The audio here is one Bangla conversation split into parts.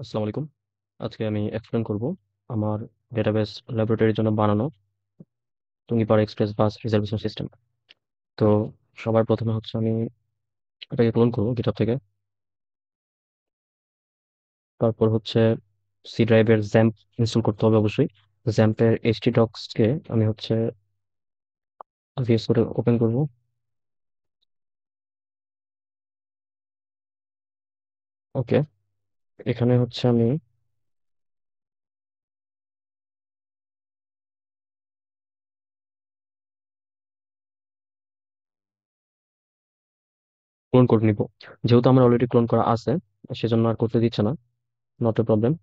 আসসালামু আলাইকুম। আজকে আমি এক্সপ্লেন করব আমার ডেটাবেস ল্যাবরেটরির জন্য বানানো টুঙ্গিপাড়া এক্সপ্রেস বাস রিজার্ভেশন সিস্টেম। তো সবার প্রথমে হচ্ছে আমি এটাকে ক্লোন করবো গিটহাব থেকে। তারপর হচ্ছে সি ড্রাইভের জ্যাম্প ইনস্টল করতে হবে অবশ্যই। জ্যাম্পের এইচটি ডক্সকে আমি হচ্ছে ভিএস করে ওপেন করব। ওকে, এখানে হচ্ছে আমি ক্লোন করে নিব। যেহেতু আমার অলরেডি ক্লোন করা আছে, সেজন্য আর করতে দিচ্ছে না। Not a problem.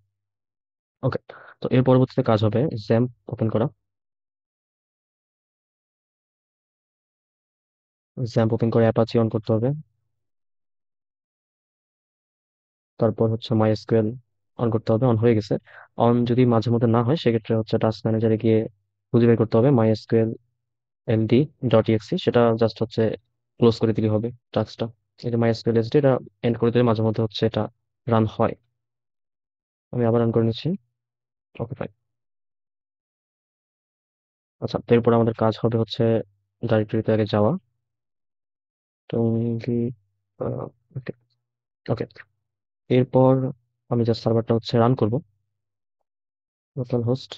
ওকে, তো এর পরবর্তীতে কাজ হবে জ্যাম্প ওপেন করা। জ্যাম্প ওপেন করে অ্যাপাচি অন করতে হবে। তারপর হচ্ছে মাই এসকিউএল অন করতে হবে। অন হয়ে গেছে। অন যদি মাঝে মধ্যে না হয়, সেক্ষেত্রে হচ্ছে টাস্ক ম্যানেজারে গিয়ে খুঁজে বের করতে হবে মাই এসকিউএল এলডি ডট ইএক্সি, সেটা জাস্ট হচ্ছে ক্লোজ করে দিলে হবে টাস্কটা। এই যে মাই এসকিউএল এসডি, এটা এন্ড করে দিলে মাঝে মধ্যে হচ্ছে এটা রান হয়। আমি আবার রান করে নিচ্ছি। ওকে, ফাইন। আচ্ছা, তো এরপর আমাদের কাজ হবে হচ্ছে ডাইরেক্টরিতে আগে যাওয়া। টঙ্গী, ওকে ওকে। এরপর আমি জাস্ট সার্ভারটা হচ্ছে রান করব। লোকাল হোস্ট,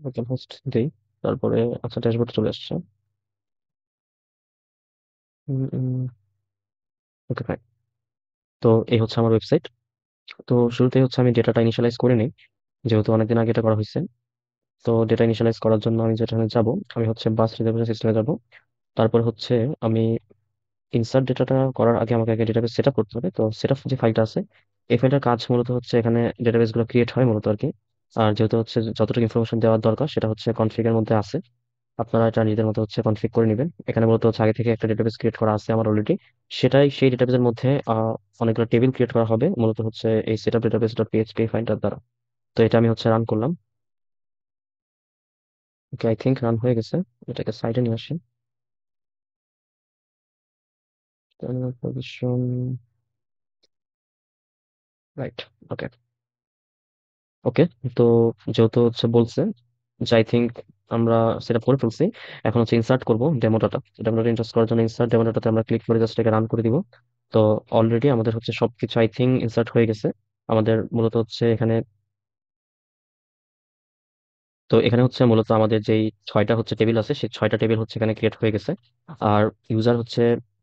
লোকাল হোস্ট দিই। তারপরে আচ্ছা, ড্যাশবোর্ড চলে আসছে। ওকে, ফাইন। তো এই হচ্ছে আমার ওয়েবসাইট। তো শুরুতেই হচ্ছে আমি ডেটাটা ইনিশিয়ালাইজ করে নিই, যেহেতু অনেকদিন আগে এটা করা হয়েছে। তো ডেটা ইনিশিয়ালাইজ করার জন্য আমি যেখানে যাব, আমি হচ্ছে বাস রিজার্ভেশন সিস্টেমে যাব। তারপর হচ্ছে আমি ইনসার্ট ডেটাটা করার আগে আমাকে আগে ডেটাবেস সেট আপ করতে হবে। তো সেট আপ যে ফাইলটা আছে, এই ফাইলটার কাজ মূলত হচ্ছে এখানে ডেটাবেস গুলো ক্রিয়েট হয় মূলত আর কি। আর যেহেতু হচ্ছে যতটুকু ইনফরমেশন দেওয়ার দরকার সেটা হচ্ছে কনফিগের মধ্যে আছে। আপনারা এটা নিজেদের মতো হচ্ছে কনফিগ করে নেবেন। এখানে মূলত হচ্ছে আগে থেকে একটা ডেটাবেস ক্রিয়েট করা আছে আমার অলরেডি। সেই ডেটাবেসের মধ্যে অনেকগুলো টেবিল ক্রিয়েট করা হবে মূলত হচ্ছে এই সেটআপ ডেটাবেস ডট পিএইচপি ফাইলটার দ্বারা। তো এটা আমি হচ্ছে রান করলাম। ওকে, আই থিঙ্ক রান হয়ে গেছে। এটাকে সাইডে নিয়ে আসি। Position, right. Okay okay. তো যেহেতু হচ্ছে বলছে যে আই থিঙ্ক আমরা সেটা করে ফেলছি, এখন হচ্ছে ইনসার্ট করবো demo data. Demo data insert করার জন্য ইনসার্ট ডেমো ডাটাতে আমরা ক্লিক করে জাস্ট এটাকে রান করে দিব। তো অলরেডি আমাদের হচ্ছে সবকিছু আই থিঙ্ক ইনসার্ট হয়ে গেছে। আমাদের মূলত হচ্ছে এখানে, তো এখানে হচ্ছে মূলত আমাদের যেই ছয়টা হচ্ছে টেবিল আছে, সেই ছয়টা টেবিল হচ্ছে এখানে ক্রিয়েট হয়ে গেছে। আর ইউজার হচ্ছে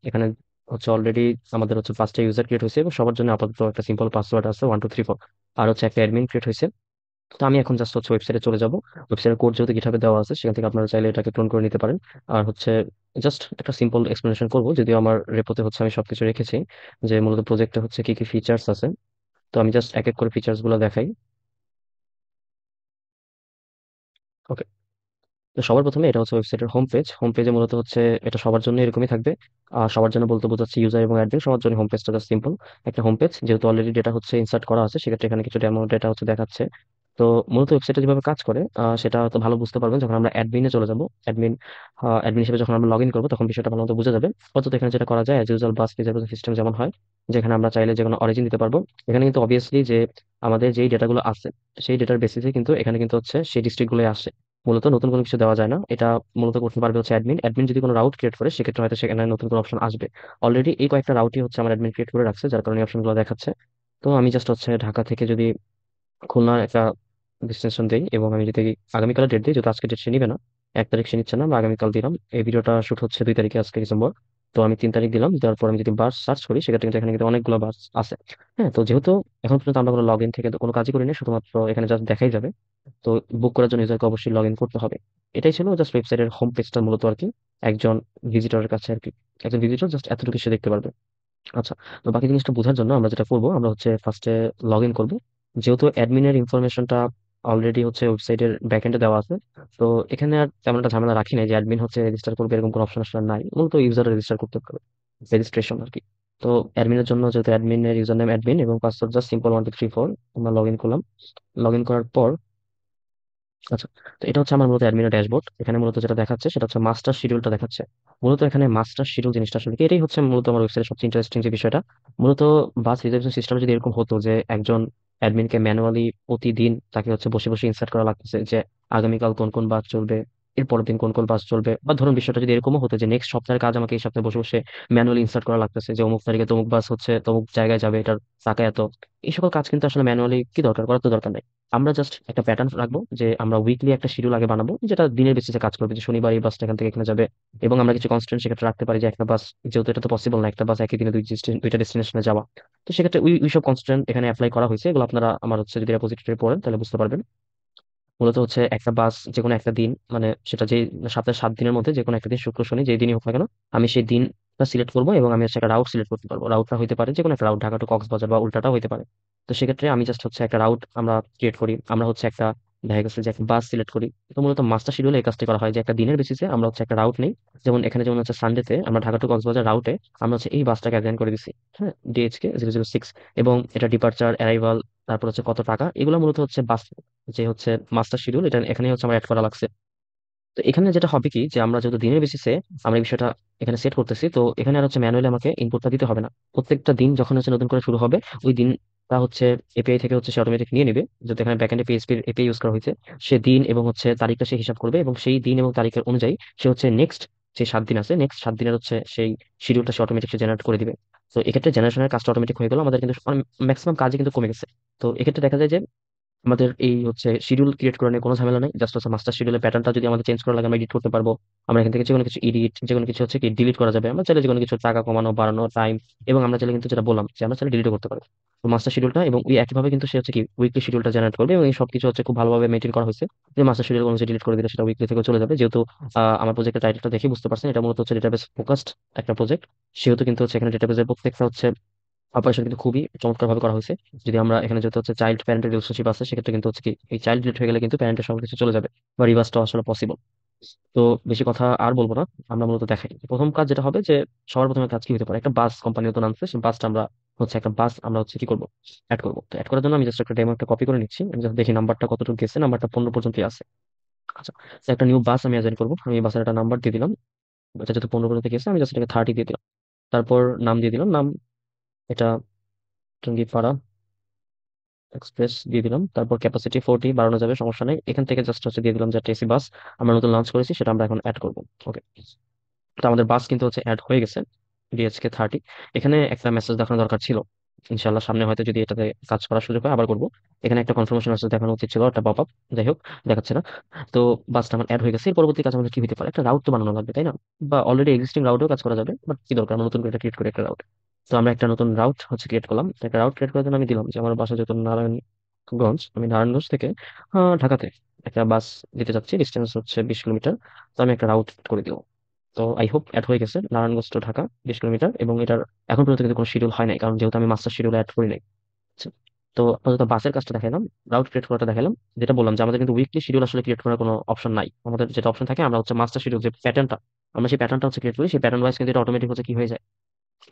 এখানে হচ্ছে অলরেডি আমাদের হচ্ছে 5টা ইউজার ক্রিয়েট হয়েছে এবং সবার জন্য আপাতত একটা সিম্পল পাসওয়ার্ড আছে 1 2 3 4। আর হচ্ছে একটা অ্যাডমিন ক্রিয়েট হয়েছে। তো আমি এখন জাস্ট হচ্ছে ওয়েবসাইটে চলে যাব। ওয়েবসাইটের কোড যেহেতু গিটহাবে দেওয়া আছে, সেখান থেকে আপনারা চাইলে এটাকে ক্লোন করে নিতে পারেন। আর হচ্ছে জাস্ট একটা সিম্পল এক্সপ্লেনেশন করবো, যদিও আমার রেপোতে হচ্ছে আমি সবকিছু রেখেছি যে মূলত প্রজেক্টে হচ্ছে কি কি ফিচার্স আছে। তো আমি জাস্ট এক এক করে ফিচার্স গুলো দেখাই। ওকে, তো সবার প্রথমে এটা হচ্ছে ওয়েবসাইটের হোম পেজ। হোম পেজে মূলত হচ্ছে এটা সবার জন্য এরকমই থাকবে। আর সবার জন্য বলতে বোঝাচ্ছে ইউজার এবং অ্যাডমিন সবার জন্য হোম পেজটা জাস্ট সিম্পল একটা হোম পেজ। যেহেতু অলরেডি ডেটা হচ্ছে ইনসার্ট করা আছে, সেক্ষেত্রে এখানে কিছু ডেমো ডেটা হচ্ছে দেখাচ্ছে। তো মূলত ওয়েবসাইটে যেভাবে কাজ করে সেটা হয়তো ভালো বুঝতে পারবেন যখন আমরা অ্যাডমিনে চলে যাব। অ্যাডমিন অ্যাডমিন হিসেবে যখন আমরা লগ ইন করবো, তখন বিষয়টা ভালো মতো বোঝা যাবে। অর্থাৎ এখানে যেটা করা যায়, অ্যাজ ইউজুয়াল বাস রিজার্ভেশন সিস্টেম যেমন হয়, যেখানে আমরা চাইলে যে কোনো অরিজিন দিতে পারবো। এখানে কিন্তু অবভিয়াসলি যে আমাদের যেই ডেটাগুলো আছে, সেই ডেটার বেসিসে কিন্তু এখানে কিন্তু হচ্ছে সেই ডিস্ট্রিক্ট গুলো আসে। মূলত নতুন কোনো কিছু দেওয়া যায় না। এটা মূলত করতে পারবে হচ্ছে অ্যাডমিন। অ্যাডমিন যদি কোনো রাউট ক্রিয়েট করে, সেক্ষেত্রে হয়তো সেখানে নতুন কোনো অপশন আসবে। অলরেডি এই কয়েকটা রাউটই হচ্ছে আমার অ্যাডমিন ক্রিয়েট করে রাখছে, যার কারণে অপশনগুলো দেখাচ্ছে। তো আমি জাস্ট হচ্ছে ঢাকা থেকে যদি খুলনার একটা ডিস্টিনেশন দিই এবং আমি যদি আগামীকাল ডেট দিই, যেহেতু আজকে ডেট সে নিবে না, 1 তারিখ সে নিচ্ছে না, বা আগামীকাল দিলাম। এই ভিডিওটা শুট হচ্ছে 2 তারিখে, আজকে ডিসেম্বর। তো আমি 3 তারিখ দিলাম। দেওয়ার পর আমি যদি বাস সার্চ করি, সেক্ষেত্রে কিন্তু এখানে কিন্তু অনেকগুলো বাস আছে। হ্যাঁ, তো যেহেতু এখন পর্যন্ত আমরা কোনো লগ ইন থেকে তো কোনো কাজই করিনি, শুধুমাত্র এখানে জাস্ট দেখাই যাবে। তো বুক করার জন্য ইউজারকে অবশ্যই লগ ইন করতে হবে। এটাই ছিল জাস্ট ওয়েবসাইটের হোম পেজটা মূলত আর কি। একজন ভিজিটরের কাছে আর কি, একজন ভিজিটর জাস্ট এতটুকু সে দেখতে পারবে। আচ্ছা, তো বাকি জিনিসটা বোঝার জন্য আমরা যেটা করবো, আমরা হচ্ছে ফার্স্টে লগ ইন করবো। যেহেতু অ্যাডমিনের ইনফরমেশনটা অলরেডি হচ্ছে ওয়েবসাইটের ব্যাকএন্ডে দেওয়া আছে, তো এখানে আর তেমন একটা ঝামেলা রাখি নাই যে অ্যাডমিন হচ্ছে রেজিস্টার করবে, এরকম কোনো অপশন আসলে নাই। মূলত ইউজার রেজিস্টার করতে হবে, রেজিস্ট্রেশন আর কি। তো অ্যাডমিনের জন্য যেহেতু অ্যাডমিনের ইউজার নেম অ্যাডমিন এবং পাসওয়ার্ড জাস্ট সিম্পল 1 2 3 4, আমরা লগ ইন করলাম। লগ ইন করার পর আচ্ছা, তো এটা হচ্ছে আমার মূলত অ্যাডমিনের ড্যাশবোর্ড। এখানে মূলত যেটা দেখাচ্ছে সেটা হচ্ছে মাস্টার শিডিউলটা দেখাচ্ছে। মূলত এখানে মাস্টার শিডিউল জিনিসটা আসলে কি, এটাই হচ্ছে মূলত আমার ওয়েবসাইটের সবচেয়ে ইন্টারেস্টিং যে বিষয়টা। মূলত বাস রিজার্ভেশন সিস্টেমে যদি এরকম হতো যে একজন অ্যাডমিনকে ম্যানুয়ালি প্রতিদিন তাকে হচ্ছে বসে বসে ইনসার্ট করা লাগতেছে যে আগামীকাল কোন কোন বাস চলবে, এর পরের দিন কোন কোন বাস চলবে, বা ধরুন বিষয়টা যদি এরকমও হতো যে নেক্সট সপ্তাহের কাজ আমাকে এই সপ্তাহে বসে বসে ম্যানুয়ালি ইনসার্ট করা লাগতেছে যে অমুক তারিখে তমুক বাস হচ্ছে তমুক জায়গায় যাবে, এটার টাকা এত, এই সকল কাজ কিন্তু আসলে ম্যানুয়ালি কি দরকার, করার তো দরকার নাই। আমরা জাস্ট একটা প্যাটার্ন রাখবো যে আমরা উইকলি একটা শিডিউল আগে বানাবো যেটা দিনের বেসিসে কাজ করবে, যে শনিবার এই বাসটা এখান থেকে এখানে যাবে। এবং আমরা কিছু কনস্ট্যান্ট সেক্ষেত্রে রাখতে পারি যে একটা বাস, যেহেতু এটা তো পসিবল না একটা বাস একই দিনে দুইটা ডেস্টিনেশনে যাওয়া, তো সেক্ষেত্রে ওই সব কনস্ট্যান্ট এখানে অ্যাপ্লাই করা হয়েছে। এগুলো আপনারা আমার হচ্ছে যদি রেপোজিটরি পড়েন তাহলে বুঝতে পারবেন। মূলত হচ্ছে একটা বাস যে কোনো একটা দিন, মানে সেটা যে সপ্তাহে 7 দিনের মধ্যে যে কোনো একটা দিন, শুক্র শনি যেই দিনই হোক না কেন, আমি সেই দিনটা সিলেক্ট করবো এবং আমি হচ্ছে একটা রাউট সিলেক্ট করতে পারবো। রাউটটা হতে পারে যে কোনো একটা রাউট, ঢাকা টু কক্সবাজার বা উল্টাটাও হতে পারে। তো সেক্ষেত্রে আমি জাস্ট হচ্ছে একটা রাউট আমরা ক্রিয়েট করি, আমরা হচ্ছে একটা দেখা গেছে যে একটা বাস সিলেক্ট করি। তো মূলত মাস্টার শিডিউলে এই কাজটি করা হয় যে একটা দিনের বেসিসে আমরা হচ্ছে একটা রাউট নেই। যেমন এখানে যেমন হচ্ছে সানডেতে আমরা ঢাকা টু কক্সবাজার রাউটে আমরা হচ্ছে এই বাসটাকে অ্যাসাইন করে দিছি, হ্যাঁ, DHK 006। এবং এটা ডিপার্চার, অ্যারাইভাল, তারপর হচ্ছে কত টাকা, এগুলো মূলত হচ্ছে বাস যে হচ্ছে মাস্টার শিডিউল, এটা এখানে হচ্ছে আমার অ্যাড করা লাগছে। তো এখানে যেটা হবে কি, যে আমরা যেহেতু দিনের বেসিসে আমরা এই বিষয়টা এখানে সেট করতেছি, তো এখানে আর হচ্ছে ম্যানুয়ালি আমাকে ইনপুটটা দিতে হবে না। প্রত্যেকটা দিন যখন হচ্ছে নতুন করে শুরু হবে, ওই দিনটা হচ্ছে এপিআই থেকে হচ্ছে সে অটোমেটিক নিয়ে নেবে, যেহেতু এখানে ব্যাকএন্ডে পিএইচপি এপিআই ইউজ করা হয়েছে। সে দিন এবং হচ্ছে তারিখটা সে হিসাব করবে এবং সেই দিন এবং তারিখের অনুযায়ী সে হচ্ছে নেক্সট যে 7 দিন আছে, নেক্সট 7 দিনের হচ্ছে সেই শিডিউলটা সে অটোমেটিক সে জেনারেট করে দিবে। তো এক্ষেত্রে জেনারেশনের কাজটা অটোমেটিক হয়ে গেল, আমাদের কিন্তু ম্যাক্সিমাম কাজই কিন্তু কমে গেছে। তো এক্ষেত্রে দেখা যায় যে আমাদের এই হচ্ছে শিডিউল ক্রিয়েট করা নিয়ে কোনো ঝামেলা নেই। জাস্ট হচ্ছে মাস্টার শিডিউলের প্যাটার্নটা যদি আমাদের চেঞ্জ করা লাগে আমরা এডিট করতে পারবো। আমরা এখান থেকে যে কোনো কিছু এডিট, যে কোনো কিছু হচ্ছে কি ডিলিট করা যাবে, আমরা চাইলে যে কোনো কিছু টাকা কমানো বাড়ানো টাইম, এবং আমরা চাইলে কিন্তু যেটা বললাম যে আমরা চাইলে ডিলিটও করতে পারবো। তো মাস্টার শিডিউলটা এবং ওই একইভাবে কিন্তু সে হচ্ছে কি উইকলি শিডিউলটা জেনারেট করবে, এবং এই সবকিছু হচ্ছে খুব ভালোভাবে মেনটেন করা হয়েছে। যে মাস্টার শিডিউল কোনো ডিলিট করে দিলে সেটা উইকলি থেকে চলে যাবে। যেহেতু আমার প্রজেক্টের টাইটেলটা দেখে বুঝতে পারছেন এটা মূলত হচ্ছে ডেটাবেস ফোকাসড একটা প্রজেক্ট, সেহেতু কিন্তু হচ্ছে এখানে ডেটাবেসের প্রত্যেকটা হচ্ছে অপারেশন কিন্তু খুবই চমৎকার ভাবে করা হয়েছে। যদি আমরা এখানে যেহেতু হচ্ছে চাইল্ড প্যারেন্টের রিলেশনশিপ আছে, সেক্ষেত্রে কিন্তু হচ্ছে কি এই চাইল্ড ডিলিট হয়ে গেলে কিন্তু প্যারেন্টের সব কিছু চলে যাবে, বা রিভার্সটাও আসলে পসিবল। তো বেশি কথা আর বলবো না, আমরা মূলত দেখাই প্রথম কাজ যেটা হবে যে সবার প্রথমে কাজ কি হতে পারে, একটা বাস কোম্পানি নতুন আনছে, সেই বাসটা আমরা হচ্ছে একটা বাস আমরা হচ্ছে কি করবো, অ্যাড করবো। তো অ্যাড করার জন্য আমি জাস্ট একটা ডেমো একটা কপি করে নিচ্ছি, আমি জাস্ট দেখি নাম্বারটা কতটুকু গেছে, নাম্বারটা 15 পর্যন্তই আছে। আচ্ছা, তো একটা নিউ বাস আমি অ্যাসাইন করবো, আমি বাসের একটা নাম্বার দিয়ে দিলাম। এটা যেহেতু 15 পর্যন্ত গেছে আমি জাস্ট এটাকে 30 দিয়ে দিলাম। তারপর নাম দিয়ে দিলাম, নাম এটা টঙ্গীপাড়া এক্সপ্রেস দিয়ে দিলাম। তারপর ক্যাপাসিটি 40 বাড়ানো যাবে, সমস্যা নেই। এখান থেকে জাস্ট হচ্ছে দিয়ে দিলাম যে একটা এসি বাস আমরা নতুন লঞ্চ করেছি, সেটা আমরা এখন অ্যাড করবো। ওকে, তো আমাদের বাস কিন্তু হচ্ছে অ্যাড হয়ে গেছে, DHK 30। এখানে একটা মেসেজ দেখানো দরকার ছিল, ইনশাল্লাহ সামনে হয়তো যদি এটাতে কাজ করার সুযোগ হয় আবার করবো। এখানে একটা কনফার্মেশন মেসেজ দেখানো উচিত ছিল, একটা পপ আপ, যাই হোক দেখাচ্ছে না। তো বাসটা আমার অ্যাড হয়ে গেছে, এর পরবর্তী কাজ আমাদের কি হতে পারে, একটা রাউট তো বানানো লাগবে তাই না, বা অলরেডি এক্সিস্টিং রাউটেও কাজ করা যাবে, বাট কি দরকার আমরা নতুন করে ক্রিয়েট করি একটা রাউট। তো আমরা একটা নতুন রাউট হচ্ছে ক্রিয়েট করলাম। তো একটা রাউট ক্রিয়েট করার জন্য আমি দিলাম যে আমার বাসা যেহেতু নারায়ণগঞ্জ, আমি নারায়ণগঞ্জ থেকে ঢাকাতে একটা বাস দিতে চাচ্ছি, ডিস্টেন্স হচ্ছে 20 কিলোমিটার। তো আমি একটা রাউট করে দিলাম। তো আই হোপ অ্যাড হয়ে গেছে, নারায়ণগঞ্জ টু ঢাকা 20 কিলোমিটার, এবং এটার এখন পর্যন্ত কিন্তু কোনো শিডিউল হয় নাই, কারণ যেহেতু আমি মাস্টার শিডিউল অ্যাড করি নাই। আচ্ছা, তো আপাতত বাসের কাজটা দেখালাম, রাউট ক্রিয়েট করাটা দেখালাম। যেটা বললাম যে আমাদের কিন্তু উইকলি শিডিউল আসলে ক্রিয়েট করার কোনো অপশন নাই, আমাদের যেটা অপশন থাকে আমরা হচ্ছে মাস্টার শিডিউল যে প্যাটার্নটা, আমরা সেই প্যাটার্নটা হচ্ছে ক্রিয়েট করি, সেই প্যাটার্ন ওয়াইজ কিন্তু এটা অটোমেটিক হচ্ছে কি হয়ে যায়,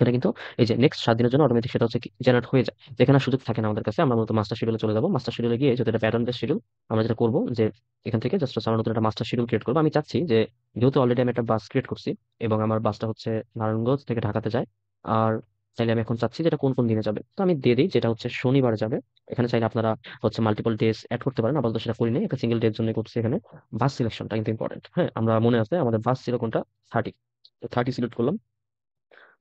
এটা কিন্তু এই যে নেক্সট 7 দিনের জন্য অটোমেটিক সেটা হচ্ছে জেনারেট হয়ে যায়। যেখানে আর সুযোগ থাকে না আমাদের কাছে, আমরা মূলত মাস্টার শিডিউলে চলে যাবো। মাস্টার শিডিউলে গিয়ে যদি এটা প্যাটার্ন বেস শিডিউল, আমরা যেটা করবো যে এখান থেকে জাস্ট আমরা নতুন একটা মাস্টার শিডিউল ক্রিয়েট করবো। আমি চাচ্ছি যে যেহেতু অলরেডি আমি একটা বাস ক্রিয়েট করছি এবং আমার বাসটা হচ্ছে নারায়ণগঞ্জ থেকে ঢাকাতে যায়, আর চাইলে আমি এখন চাচ্ছি যেটা কোন কোন দিনে যাবে, তো আমি দিয়ে দিই যেটা হচ্ছে শনিবার যাবে। এখানে চাইলে আপনারা হচ্ছে মাল্টিপল ডেজ অ্যাড করতে পারেন, আপাতত সেটা করি নাই, একটা সিঙ্গেল ডের জন্য করছি এখানে। বাস সিলেকশনটা কিন্তু ইম্পর্টেন্ট, হ্যাঁ, আমরা মনে আছে আমাদের বাস ছিল কোনটা, 30। 30 সিলেক্ট করলাম,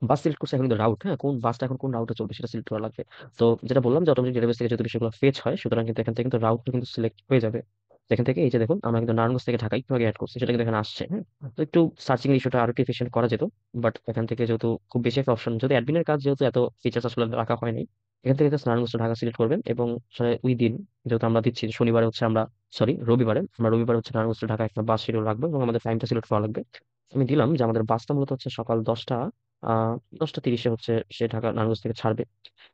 বাস সিলেক্ট করছে, এখন কিন্তু রাউট, হ্যাঁ, কোন বাসটা এখন কোন রাউটে চলবে সেটা সিলেক্ট করা লাগবে। তো যেটা বললাম যে অটোমেটিক ডেটাবেস থেকে যদি বিষয়গুলো ফেচ হয়, সুতরাং কিন্তু এখান থেকে কিন্তু রাউটটা কিন্তু সিলেক্ট হয়ে যাবে। এখান থেকে এই যে দেখুন আমরা কিন্তু নারায়ণগঞ্জ থেকে ঢাকা একটু আগে অ্যাড করছি, সেটা কিন্তু এখানে আসছে, হ্যাঁ। তো একটু সার্চিং ইস্যুটা আরো একটু এফিসিয়েন্ট করা যেত, বাট এখান থেকে যেহেতু খুব বেশি একটা অপশন, যদি অ্যাডমিনের কাজ যেহেতু এত ফিচার্স আসলে রাখা হয়নি, এখান থেকে just Narayanganj to Dhaka select করবেন এবং আসলে ওই দিন যেহেতু আমরা দিচ্ছি যে শনিবারে হচ্ছে আমরা, সরি রবিবারে, আমরা রবিবারে হচ্ছে নারায়ণগঞ্জ to ঢাকা একটা বাস শিডিউল রাখবো এবং আমাদের টাইমটা সিলেক্ট করা লাগবে। আমি দিলাম যে আমাদের বাসটা মূলত হচ্ছে সকাল 10টা 10টা 30-এ হচ্ছে সে ঢাকা নারায়ণগঞ্জ থেকে ছাড়বে,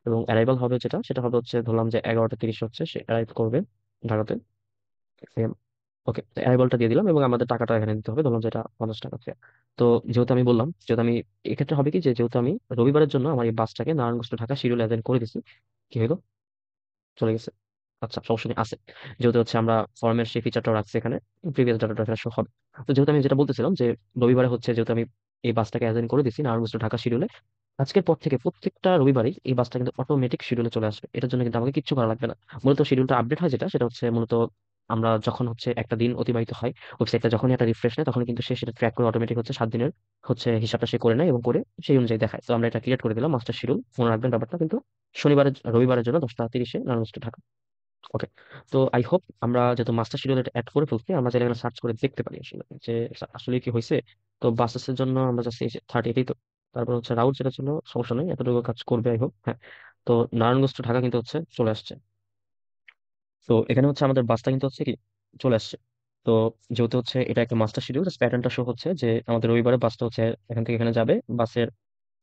এবং অ্যারাইভাল হবে যেটা সেটা হবে হচ্ছে ধরলাম যে 11টা 30 হচ্ছে সে অ্যারাইভ করবে ঢাকাতে। ওকে, অ্যারাইভালটা দিয়ে দিলাম এবং আমাদের টাকাটা এখানে দিতে হবে, ধরলাম যেটা 50 টাকা ফেয়ার। তো যেহেতু আমি বললাম, যেহেতু আমি এক্ষেত্রে হবে কি যে যেহেতু আমি রবিবারের জন্য আমার এই বাসটাকে Narayanganj to Dhaka schedule assign করে দিছি, কি হলো, চলে গেছে। আচ্ছা, সমস্যা নেই, আছে। যেহেতু হচ্ছে আমরা ফর্মের সেই ফিচারটাও রাখছি এখানে, প্রিভিয়াস ডাটাটা এখানে শো হবে। তো যেহেতু আমি যেটা বলতেছিলাম যে রবিবারে হচ্ছে যেহেতু আমি এই বাসটাকে অ্যাসাইন করে দিচ্ছি নারায়ণগঞ্জ to ঢাকা শিডিউলে, আজকের পর থেকে প্রত্যেকটা রবিবারই এই বাসটা কিন্তু অটোমেটিক শিডিউলে চলে আসবে। এটার জন্য কিন্তু আমাকে কিচ্ছু করা লাগবে না। মূলত শিডিউলটা আপডেট হয় যেটা, সেটা হচ্ছে মূলত আমরা যখন হচ্ছে একটা দিন অতিবাহিত হয়, ওয়েবসাইটটা যখনই একটা রিফ্রেশ নেয় তখন কিন্তু সে সেটা ট্র্যাক করে অটোমেটিক হচ্ছে 7 দিনের হচ্ছে হিসাবটা সে করে নেয় এবং করে সেই অনুযায়ী দেখায়। তো আমরা এটা ক্রিয়েট করে দিলাম মাস্টার শিডিউল, মনে রাখবেন ব্যাপারটা কিন্তু শনিবারের রবিবারের জন্য 10টা 30-এ নারায়ণগঞ্জ to ঢাকা। ওকে। তো আই হোপ আমরা যেহেতু মাস্টার শিডিউল এটা অ্যাড করে ফেলছি, আমরা চাইলে এখানে সার্চ করে দেখতে পারি আসলে যে আসলে কি হয়েছে। তো বাসেসের জন্য আমরা জাস্ট 30 তো, তারপর হচ্ছে রাউট যেটা ছিল, সমস্যা নেই, এতটুকু কাজ করবে আই হোপ। হ্যাঁ। তো নারায়ণগঞ্জ to ঢাকা কিন্তু হচ্ছে চলে আসছে। তো এখানে হচ্ছে আমাদের বাসটা কিন্তু হচ্ছে কি চলে আসছে। তো যেহেতু হচ্ছে এটা একটা মাস্টার শিডিউল, প্যাটার্নটা শো হচ্ছে যে আমাদের রবিবারে বাসটা হচ্ছে এখান থেকে এখানে যাবে। বাসের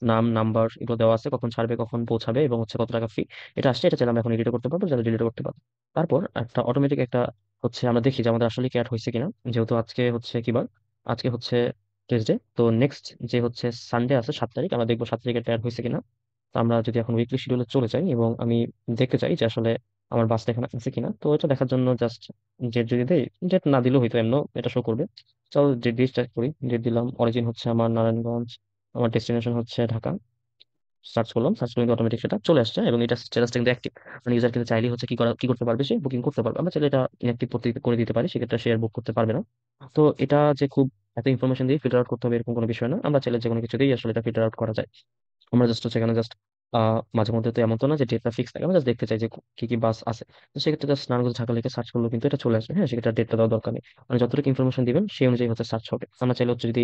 নাম নাম্বার এগুলো দেওয়া আছে, কখন ছাড়বে কখন পৌঁছাবে এবং হচ্ছে কত টাকা ফি। এটা আসছে, এটা চাইলে আমরা এখন এডিট করতে পারবো, চাইলে ডিলিট করতে পারবো। তারপর একটা অটোমেটিক একটা হচ্ছে আমরা দেখি যে আমাদের আসলে কি অ্যাড হয়েছে কিনা। যেহেতু আজকে হচ্ছে কি বার, আজকে হচ্ছে টিউসডে, তো নেক্সট যে হচ্ছে সানডে আছে 7 তারিখ, আমরা দেখবো 7 তারিখে অ্যাড হয়েছে কিনা। তো আমরা যদি এখন উইকলি শিডিউলে চলে যাই এবং আমি দেখতে চাই যে আসলে আমার বাসটা এখানে আছে কিনা, তো এটা দেখার জন্য জাস্ট ডেট যদি দেই, ডেট না দিলেও হয়তো এমন এটা শো করবে। চল ডেট দিয়ে স্টার্ট করি। ডেট দিলাম, অরিজিন হচ্ছে আমার নারায়ণগঞ্জ, আমার ডেস্টিনেশন হচ্ছে ঢাকা। সার্চ করলাম, সার্চ করে অটোমেটিক সেটা চলে আসছে এবং এটা স্ট্যাটাসটা কিন্তু অ্যাক্টিভ। মানে ইউজার কিন্তু চাইলেই হচ্ছে কি করতে পারবে, সে বুকিং করতে পারবে। আমরা চাইলে এটা ইনঅ্যাক্টিভ করে দিতে পারি, সেক্ষেত্রে সে আর বুক করতে পারবে না। তো এটা যে খুব এত ইনফরমেশন দিয়ে ফিল্টার আউট করতে হবে এরকম কোনো বিষয় না, আমরা চাইলে যে কোনো কিছুতেই আসলে এটা ফিল্টার আউট করা যায়। আমরা জাস্ট হচ্ছে এখানে জাস্ট মাঝে মধ্যে তো এমন তো না যে ডেটটা ফিক্স থাকে, আমরা জাস্ট দেখতে চাই যে কি কি বাস আছে। তো সেক্ষেত্রে জাস্ট নারায়ণগঞ্জ ঢাকা লিখে সার্চ করলেও কিন্তু এটা চলে আসবে। হ্যাঁ, সেক্ষেত্রে ডেটটা দেওয়ার দরকার নেই। মানে যতটুকু ইনফরমেশন দিবেন সেই অনুযায়ী হচ্ছে সার্চ হবে। আমরা চাইলে হচ্ছে যদি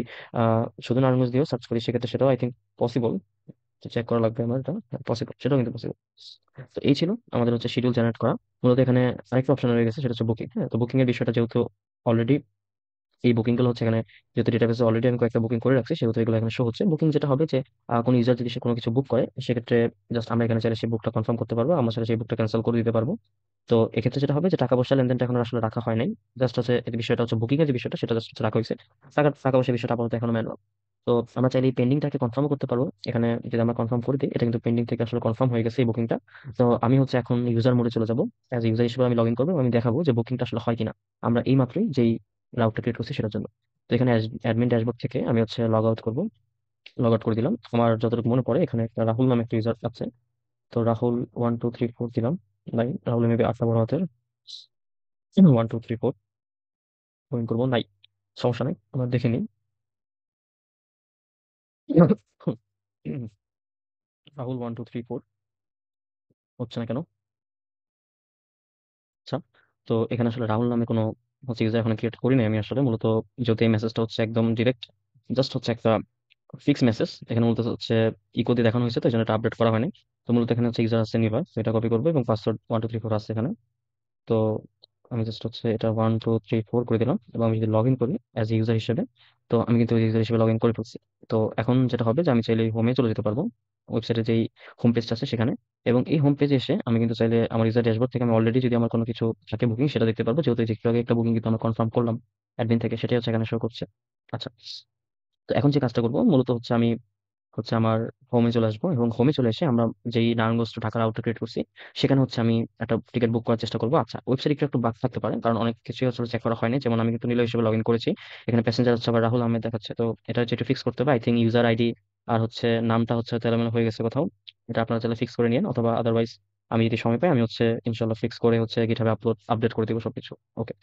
শুধু নারায়ণগঞ্জ দিয়েও সার্চ করি, সেক্ষেত্রে সেটাও আই থিঙ্ক পসিবল। চেক করা লাগবে আমার, এটা পসিবল, সেটাও কিন্তু পসিবল। তো এই ছিল আমাদের হচ্ছে শিডিউল জেনারেট করা। মূলত এখানে আরেকটা অপশন রয়ে গেছে, সেটা হচ্ছে বুকিং। হ্যাঁ, তো বুকিং এর বিষয়টা যেহেতু অলরেডি এই বুকিং গুলো হচ্ছে এখানে, যেহেতু ডেটাবেসে অলরেডি আমি কয়েকটা বুকিং করে রাখছি, সেহেতু এগুলো এখানে শো হচ্ছে। বুকিং যেটা হবে যে কোনো ইউজার যদি সে কোনো কিছু বুক করে, সেক্ষেত্রে জাস্ট আমরা এখানে চাইলে সেই বুকটা কনফার্ম করতে পারবো, আমরা চাইলে সেই বুকটা ক্যান্সেল করে দিতে পারবো। তো এক্ষেত্রে যেটা হবে যে টাকা পয়সা লেনদেনটা এখন আসলে রাখা হয় নাই, জাস্ট হচ্ছে এই বিষয়টা হচ্ছে বুকিং এর যে বিষয়টা সেটা জাস্ট রাখা হয়েছে। টাকা টাকা পয়সা বিষয়টা আপাতত এখনো ম্যানুয়াল। তো আমরা চাইলে এই পেন্ডিংটাকে কনফার্ম করতে পারবো এখানে। যদি আমরা কনফার্ম করে দিই, এটা কিন্তু পেন্ডিং থেকে আসলে কনফার্ম হয়ে গেছে এই বুকিংটা। তো আমি হচ্ছে এখন ইউজার মোডে চলে যাবো, অ্যাজ ইউজার হিসেবে আমি লগ ইন করবো এবং আমি দেখাবো যে বুকিংটা আসলে হয় কিনা আমরা এই মাত্রই যেই রাউটটা ক্রিয়েট করছি সেটার জন্য। তো এখানে অ্যাডমিন ড্যাশবোর্ড থেকে আমি হচ্ছে লগ আউট করবো। লগ আউট করে দিলাম। আমার যতটুকু মনে পড়ে এখানে একটা রাহুল নামে একটা ইউজার আছে। তো রাহুল 1 2 3 4 দিলাম। নাই, রাহুল মেবি 8টা বড় হাতের। 1 2 3 4 লগ ইন করবো, নাই, সমস্যা নাই, আমরা দেখে নিই। রাহুল 1 2 3 4 হচ্ছে না কেন? আচ্ছা। তো এখানে আসলে রাহুল নামে কোনো হচ্ছে ইউজার এখন ক্রিয়েট করি নাই আমি আসলে। মূলত যেহেতু এই মেসেজটা হচ্ছে একদম ডিরেক্ট, জাস্ট হচ্ছে একটা ফিক্স মেসেজ, এখানে মূলত হচ্ছে ইকো দিয়ে দেখানো হয়েছে, তো এই জন্য এটা আপডেট করা হয়নি। তো মূলত এখানে হচ্ছে ইউজার আছে নিভার, তো এটা কপি করবো এবং পাসওয়ার্ড 1 2 3 4 আছে এখানে। তো আমি জাস্ট হচ্ছে এটা 1 2 3 4 করে দিলাম এবং আমি যদি লগ ইন করি অ্যাজ ইউজার হিসেবে, তো আমি কিন্তু ইউজার হিসেবে লগ ইন করে ফেলছি। তো এখন যেটা হবে যে আমি চাইলে হোমে চলে যেতে পারবো, ওয়েবসাইটে যেই হোম পেজটা আছে সেখানে। এবং এই হোম পেজে এসে আমি কিন্তু চাইলে আমার ইউজার ড্যাশবোর্ড থেকে আমি অলরেডি যদি আমার কোনো কিছু থাকে বুকিং সেটা দেখতে পারবো, যেহেতু এই যে একটু আগে একটা বুকিং কিন্তু আমরা কনফার্ম করলাম অ্যাডমিন থেকে, সেটাই হচ্ছে এখানে শো করছে। আচ্ছা। তো এখন যে কাজটা করবো মূলত হচ্ছে আমি হচ্ছে আমার হোমে চলে আসবো এবং হোমে চলে এসে আমরা যেই নারায়ণগঞ্জ to ঢাকার আউটটা ক্রিয়েট করছি সেখানে হচ্ছে আমি একটা টিকিট বুক করার চেষ্টা করবো। আচ্ছা, ওয়েবসাইটে একটু বাগ থাকতে পারে কারণ অনেক কিছু আসলে চেক করা হয়নি। যেমন আমি কিন্তু নিলয় হিসেবে লগ ইন করেছি, এখানে প্যাসেঞ্জার হচ্ছে আবার রাহুল আহমেদ দেখাচ্ছে। তো এটা হচ্ছে একটু ফিক্স করতে হবে, আই থিঙ্ক ইউজার আইডি আর হচ্ছে নামটা হচ্ছে তেলামেলা হয়ে গেছে কোথাও। এটা আপনারা চাইলে ফিক্স করে নিন, অথবা আদারওয়াইজ আমি যদি সময় পাই আমি হচ্ছে ইনশাল্লাহ ফিক্স করে হচ্ছে গিটহাবে আপডেট করে দিব সবকিছু। ওকে।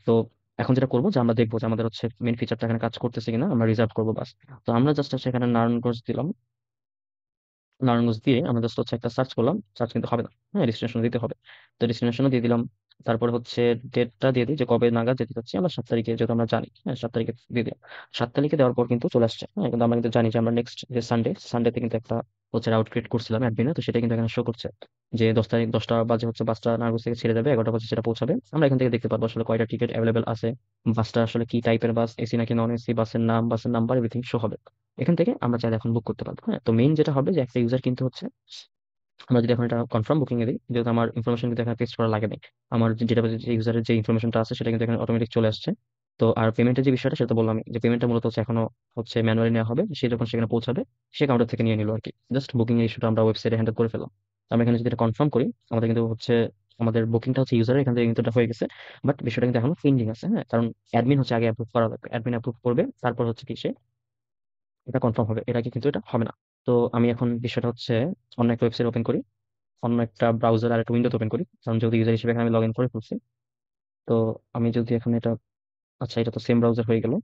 তো এখন যেটা করবো যে আমরা দেখবো যে আমাদের হচ্ছে মেন ফিচারটা এখানে কাজ করতেছে কিনা, আমরা রিজার্ভ করবো বাস। তো আমরা জাস্ট হচ্ছে এখানে নারায়ণগঞ্জ দিলাম। নারায়ণগঞ্জ দিয়ে আমরা জাস্ট হচ্ছে একটা সার্চ করলাম, সার্চ কিন্তু হবে না, হ্যাঁ ডেস্টিনেশন দিতে হবে। তো ডেস্টিনেশনও দিয়ে দিলাম। তারপর হচ্ছে ডেটটা দিয়ে দিই যে কবে নাগাদ যেতে চাচ্ছি, আমরা 7 তারিখে, যেহেতু আমরা জানি, হ্যাঁ 7 তারিখে দিয়ে দিলাম। 7 তারিখে দেওয়ার পর কিন্তু চলে আসছে। হ্যাঁ, কিন্তু আমরা কিন্তু জানি যে আমরা নেক্সট যে সানডেতে কিন্তু একটা হচ্ছে রাউট ক্রিয়েট করছিলাম অ্যাডমিনে, তো সেটা কিন্তু এখানে শো করছে যে 10 তারিখ 10টা বাজে হচ্ছে বাসটা নারায়ণগঞ্জ থেকে ছেড়ে যাবে, 11টা বাজে সেটা পৌঁছাবে। আমরা এখান থেকে দেখতে পারবো আসলে কয়টা টিকিট অ্যাভেলেবেল আছে, বাসটা আসলে কি টাইপের বাস, এসি নাকি নন এসি, বাসের নাম, বাসের নাম্বার, এভরিথিং শো হবে। এখান থেকে আমরা চাইলে এখন বুক করতে পারবো। হ্যাঁ, তো মেইন যেটা হবে যে একটা ইউজার কিন্তু হচ্ছে আমরা যদি এখন এটা কনফার্ম বুকিং এ দিই, যেহেতু আমার ইনফরমেশন কিন্তু এখানে পেস্ট করা লাগে নাই, আমার যেটা যে ইউজারের যে ইনফরমেশনটা আছে সেটা কিন্তু এখানে অটোমেটিক চলে আসছে। তো আর পেমেন্টের যে বিষয়টা সেটা তো বললাম যে পেমেন্টটা মূলত হচ্ছে এখনো হচ্ছে ম্যানুয়ালি নেওয়া হবে, সে যখন সেখানে পৌঁছাবে সে কাউন্টার থেকে নিয়ে নিল আর কি। জাস্ট বুকিং এর ইস্যুটা আমরা ওয়েবসাইটে হ্যান্ডেল করে ফেললাম। আমরা এখানে যদি এটা কনফার্ম করি, আমাদের কিন্তু হচ্ছে আমাদের বুকিংটা হচ্ছে ইউজারের এখান থেকে কিন্তু এটা হয়ে গেছে, বাট বিষয়টা কিন্তু এখনো পেন্ডিং আছে। হ্যাঁ, কারণ অ্যাডমিন হচ্ছে আগে অ্যাপ্রুভ করা লাগবে, অ্যাডমিন অ্যাপ্রুভ করবে, তারপর হচ্ছে কি সে এটা কনফার্ম হবে, এর আগে কিন্তু এটা হবে না। তো আমি এখন বিষয়টা হচ্ছে অন্য একটা ওয়েবসাইট ওপেন করি, অন্য একটা ব্রাউজার আর একটা উইন্ডোতে ওপেন করি, কারণ যেহেতু ইউজার হিসেবে এখানে আমি লগ ইন করে ফেলছি। তো আমি যদি এখন এটা, আচ্ছা এটা তো সেম ব্রাউজার হয়ে গেল।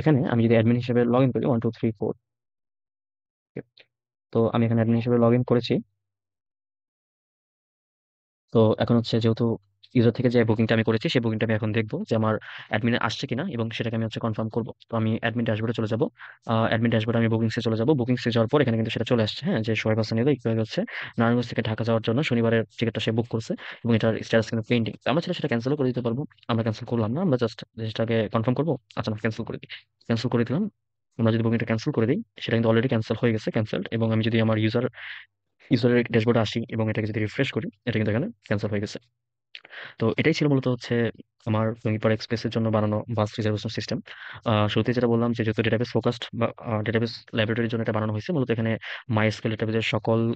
এখানে আমি যদি অ্যাডমিন হিসেবে লগ ইন করি 1 2 3 4, তো আমি এখানে অ্যাডমিন হিসেবে লগ ইন করেছি। তো এখন হচ্ছে যেহেতু ইউজার থেকে যে বুকিংটা আমি করেছি সেই বুকিংটা আমি এখন দেখবো যে আমার অ্যাডমিনে আসছে কিনা, এবং সেটাকে আমি হচ্ছে কনফার্ম করবো। তো আমি অ্যাডমিন ড্যাশবোর্ডে চলে যাবো, অ্যাডমিন ড্যাশবোর্ডে আমি বুকিংসে চলে যাবো। বুকিংসে যাওয়ার পর এখানে কিন্তু সেটা চলে আসছে, হ্যাঁ, যে সোহেব হাসান একটু আগে হচ্ছে নারায়ণগঞ্জ থেকে ঢাকা যাওয়ার জন্য শনিবারের টিকিটটা সে বুক করছে, এবং এটার স্ট্যাটাস কিন্তু পেন্ডিং। আমরা ছেলে সেটা ক্যান্সেলও করে দিতে পারবো, আমরা ক্যান্সেল করলাম না, আমরা জাস্ট সেটাকে কনফার্ম করবো। আচ্ছা না, ক্যান্সেল করে দিই, ক্যান্সেল করে দিলাম। আমরা যদি বুকিংটা ক্যান্সেল করে দিই, সেটা কিন্তু অলরেডি ক্যান্সেল হয়ে গেছে, ক্যান্সেলড। এবং আমি যদি আমার ইউজারের ড্যাশবোর্ডে আসি এবং এটাকে যদি রিফ্রেশ করি, এটা কিন্তু এখানে ক্যান্সেল হয়ে গেছে। তো এটাই ছিল মূলত হচ্ছে আমার টুয়েঙ্গি এক্সপ্রেসের জন্য বানানো বাস রিজার্ভেশন সিস্টেম। শুরুতে যেটা বললাম যে যেহেতু ডেটাবেস ফোকাসড বা ডেটাবেস ল্যাবরেটরির জন্য এটা বানানো হয়েছে, মূলত এখানে মাইএসকিউএল ডেটাবেসের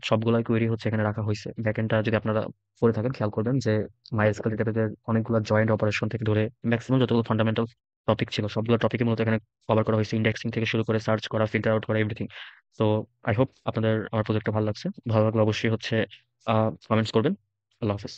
সবগুলা কোয়েরি হচ্ছে এখানে রাখা হয়েছে। ব্যাকএন্ডটা যদি আপনারা পড়ে থাকেন খেয়াল করবেন যে মাইএসকিউএল ডেটাবেসের অনেকগুলো জয়েন্ট অপারেশন থেকে ধরে ম্যাক্সিমাম যতগুলো ফান্ডামেন্টাল টপিক ছিল সবগুলো টপিকই মূলত এখানে কভার করা হয়েছে, ইন্ডেক্সিং থেকে শুরু করে সার্চ করা, ফিল্টার আউট করা, এভরিথিং। তো আই হোপ আপনাদের আমার প্রজেক্টটা ভালো লাগছে। ভালো লাগলে অবশ্যই হচ্ছে কমেন্টস করবেন। আল্লাহ হাফেজ।